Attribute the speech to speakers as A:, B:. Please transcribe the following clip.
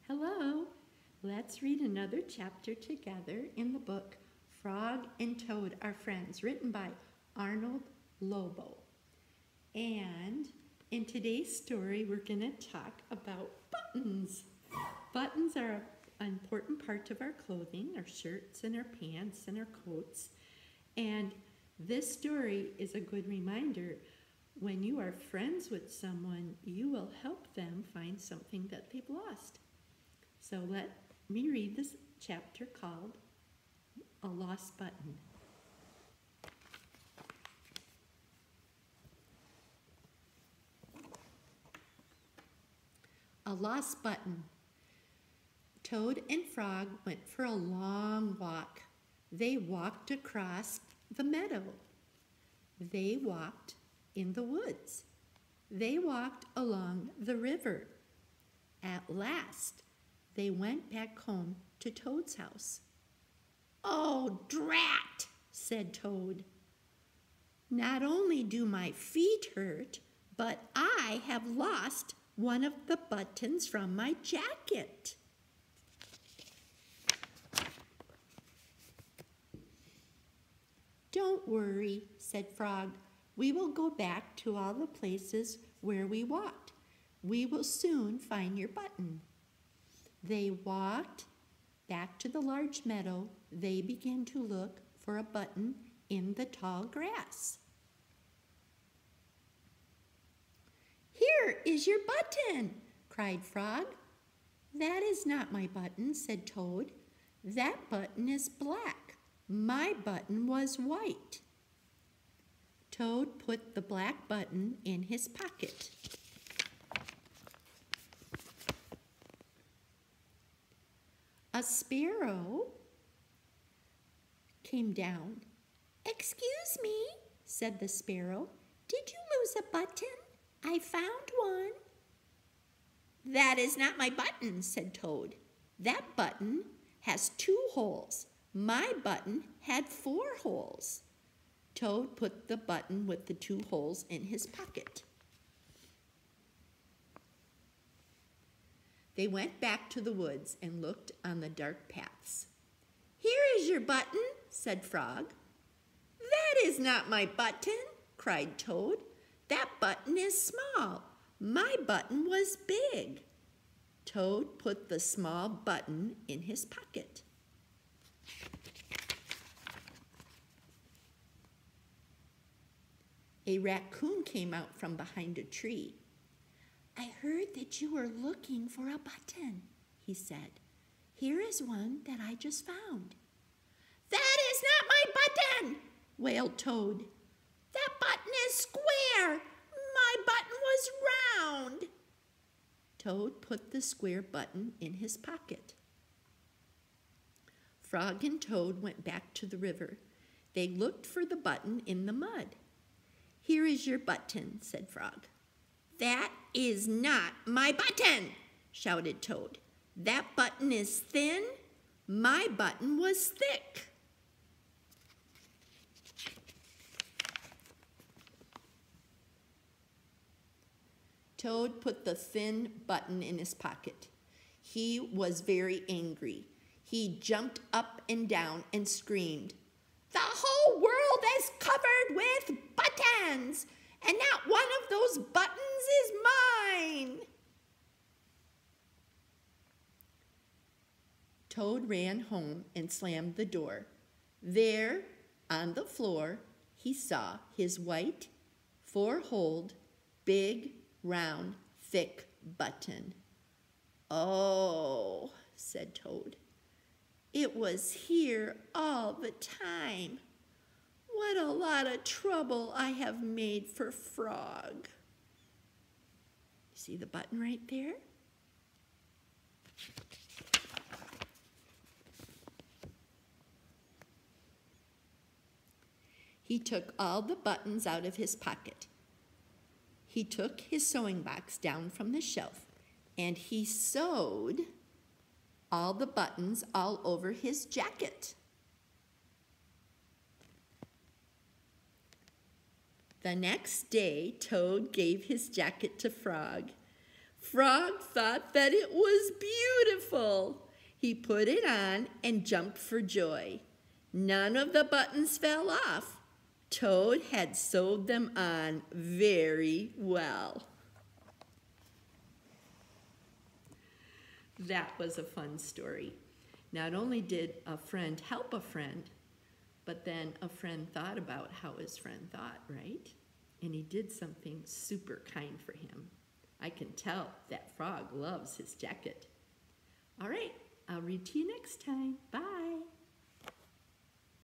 A: Hello, let's read another chapter together in the book Frog and Toad Are Friends, written by Arnold Lobel. And in today's story, we're going to talk about buttons. Buttons are an important part of our clothing, our shirts and our pants and our coats. And this story is a good reminder. When you are friends with someone, you will help them find something that they've lost. So let me read this chapter called A Lost Button. A lost button. Toad and Frog went for a long walk. They walked across the meadow. They walked in the woods. They walked along the river. At last, they went back home to Toad's house. "Oh, drat," said Toad. "Not only do my feet hurt, but I have lost one of the buttons from my jacket." "Don't worry," said Frog. "We will go back to all the places where we walked. We will soon find your button." They walked back to the large meadow. They began to look for a button in the tall grass. "Here is your button," cried Frog. "That is not my button," said Toad. "That button is black. My button was white." Toad put the black button in his pocket. A sparrow came down. "Excuse me," said the sparrow. "Did you lose a button? I found one." "That is not my button," said Toad. "That button has 2 holes. My button had 4 holes." Toad put the button with the 2 holes in his pocket. They went back to the woods and looked on the dark paths. "Here is your button," said Frog. "That is not my button," cried Toad. "That button is small. My button was big." Toad put the small button in his pocket. A raccoon came out from behind a tree. "I heard that you were looking for a button," he said. "Here is one that I just found." "That is not my button," wailed Toad. "That button is square. My button was round." Toad put the square button in his pocket. Frog and Toad went back to the river. They looked for the button in the mud. "Here is your button," said Frog. "That is not my button," shouted Toad. "That button is thin. My button was thick." Toad put the thin button in his pocket. He was very angry. He jumped up and down and screamed, "The whole world is covered with buttons, and not one of those buttons is mine." Toad ran home and slammed the door. There, on the floor, he saw his white, 4-holed, big, round, thick button. "Oh," said Toad. "It was here all the time. What a lot of trouble I have made for Frog." See the button right there? He took all the buttons out of his pocket. He took his sewing box down from the shelf, and he sewed all the buttons all over his jacket. The next day, Toad gave his jacket to Frog.
B: Frog thought that it was beautiful. He put it on and jumped for joy. None of the buttons fell off. Toad had sewed them on very well.
A: That was a fun story. Not only did a friend help a friend, but then a friend thought about how his friend thought, right? And he did something super kind for him. I can tell that Frog loves his jacket. All right, I'll read to you next time. Bye.